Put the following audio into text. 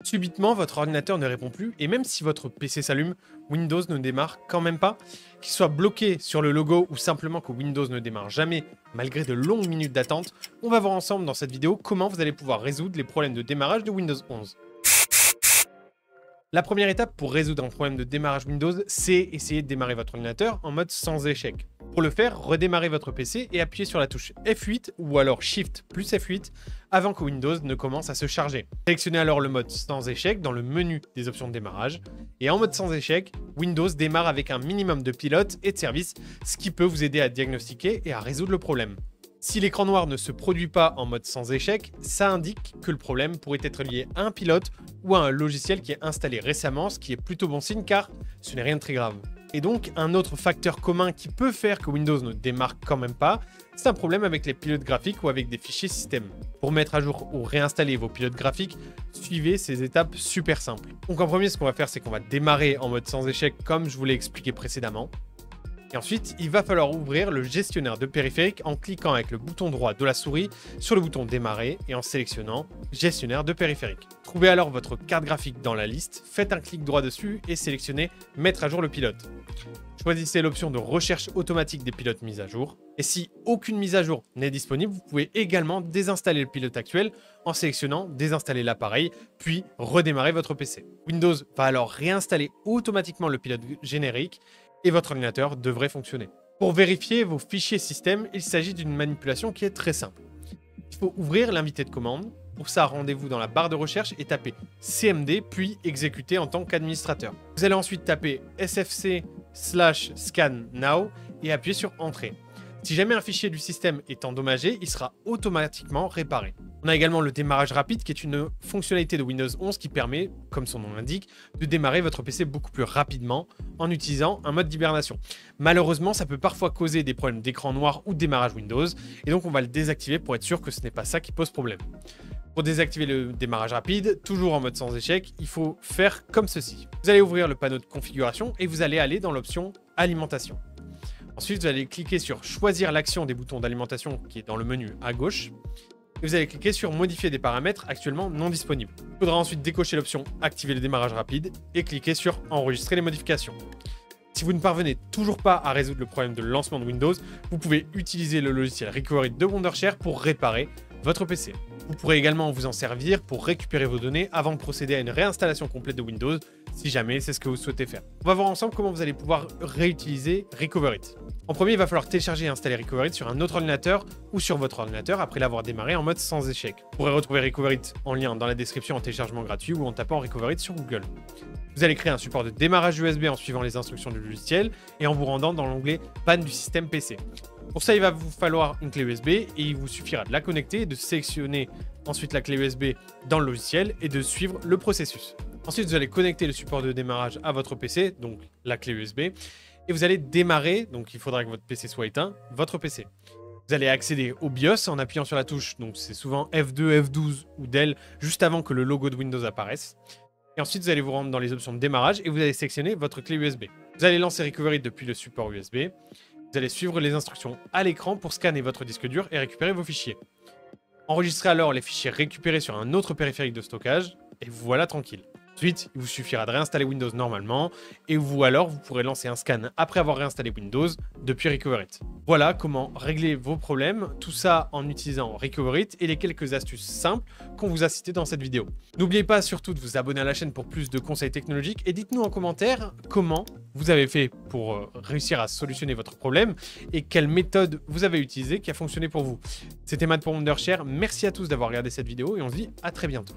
Subitement, votre ordinateur ne répond plus et même si votre PC s'allume, Windows ne démarre quand même pas. Qu'il soit bloqué sur le logo ou simplement que Windows ne démarre jamais malgré de longues minutes d'attente, on va voir ensemble dans cette vidéo comment vous allez pouvoir résoudre les problèmes de démarrage de Windows 11. La première étape pour résoudre un problème de démarrage Windows, c'est essayer de démarrer votre ordinateur en mode sans échec. Pour le faire, redémarrez votre PC et appuyez sur la touche F8 ou alors Shift plus F8 avant que Windows ne commence à se charger. Sélectionnez alors le mode sans échec dans le menu des options de démarrage. Et en mode sans échec, Windows démarre avec un minimum de pilotes et de services, ce qui peut vous aider à diagnostiquer et à résoudre le problème. Si l'écran noir ne se produit pas en mode sans échec, ça indique que le problème pourrait être lié à un pilote ou à un logiciel qui est installé récemment, ce qui est plutôt bon signe car ce n'est rien de très grave. Et donc, un autre facteur commun qui peut faire que Windows ne démarre quand même pas, c'est un problème avec les pilotes graphiques ou avec des fichiers système. Pour mettre à jour ou réinstaller vos pilotes graphiques, suivez ces étapes super simples. Donc en premier, ce qu'on va faire, c'est qu'on va démarrer en mode sans échec comme je vous l'ai expliqué précédemment. Et ensuite, il va falloir ouvrir le gestionnaire de périphériques en cliquant avec le bouton droit de la souris sur le bouton démarrer et en sélectionnant gestionnaire de périphériques. Trouvez alors votre carte graphique dans la liste, faites un clic droit dessus et sélectionnez mettre à jour le pilote. Choisissez l'option de recherche automatique des pilotes mis à jour. Et si aucune mise à jour n'est disponible, vous pouvez également désinstaller le pilote actuel en sélectionnant désinstaller l'appareil, puis redémarrer votre PC. Windows va alors réinstaller automatiquement le pilote générique et votre ordinateur devrait fonctionner. Pour vérifier vos fichiers système, il s'agit d'une manipulation qui est très simple. Il faut ouvrir l'invité de commande. Pour ça, rendez-vous dans la barre de recherche et tapez CMD, puis exécuter en tant qu'administrateur. Vous allez ensuite taper sfc/scan now et appuyer sur Entrée. Si jamais un fichier du système est endommagé, il sera automatiquement réparé. On a également le démarrage rapide qui est une fonctionnalité de Windows 11 qui permet, comme son nom l'indique, de démarrer votre PC beaucoup plus rapidement en utilisant un mode d'hibernation. Malheureusement, ça peut parfois causer des problèmes d'écran noir ou de démarrage Windows et donc on va le désactiver pour être sûr que ce n'est pas ça qui pose problème. Pour désactiver le démarrage rapide, toujours en mode sans échec, il faut faire comme ceci. Vous allez ouvrir le panneau de configuration et vous allez aller dans l'option alimentation. Ensuite, vous allez cliquer sur choisir l'action des boutons d'alimentation qui est dans le menu à gauche. Et vous allez cliquer sur modifier des paramètres actuellement non disponibles. Il faudra ensuite décocher l'option activer le démarrage rapide et cliquer sur enregistrer les modifications. Si vous ne parvenez toujours pas à résoudre le problème de lancement de Windows, vous pouvez utiliser le logiciel Recovery de Wondershare pour réparer votre PC. Vous pourrez également vous en servir pour récupérer vos données avant de procéder à une réinstallation complète de Windows, si jamais c'est ce que vous souhaitez faire. On va voir ensemble comment vous allez pouvoir réutiliser Recovery. En premier, il va falloir télécharger et installer Recovery sur un autre ordinateur ou sur votre ordinateur après l'avoir démarré en mode sans échec. Vous pourrez retrouver Recovery en lien dans la description en téléchargement gratuit ou en tapant Recovery sur Google. Vous allez créer un support de démarrage USB en suivant les instructions du logiciel et en vous rendant dans l'onglet panne du système PC. Pour ça, il va vous falloir une clé USB et il vous suffira de la connecter, de sélectionner ensuite la clé USB dans le logiciel et de suivre le processus. Ensuite, vous allez connecter le support de démarrage à votre PC, donc la clé USB, et vous allez démarrer, donc il faudra que votre PC soit éteint, votre PC. Vous allez accéder au BIOS en appuyant sur la touche, donc c'est souvent F2, F12 ou Del, juste avant que le logo de Windows apparaisse. Et ensuite, vous allez vous rendre dans les options de démarrage et vous allez sélectionner votre clé USB. Vous allez lancer Recovery depuis le support USB. Vous allez suivre les instructions à l'écran pour scanner votre disque dur et récupérer vos fichiers. Enregistrez alors les fichiers récupérés sur un autre périphérique de stockage et vous voilà tranquille. Ensuite, il vous suffira de réinstaller Windows normalement et vous pourrez lancer un scan après avoir réinstallé Windows depuis Recovery. Voilà comment régler vos problèmes, tout ça en utilisant Recovery et les quelques astuces simples qu'on vous a citées dans cette vidéo. N'oubliez pas surtout de vous abonner à la chaîne pour plus de conseils technologiques et dites-nous en commentaire comment vous avez fait pour réussir à solutionner votre problème et quelle méthode vous avez utilisée qui a fonctionné pour vous. C'était Matt pour Wondershare, merci à tous d'avoir regardé cette vidéo et on se dit à très bientôt.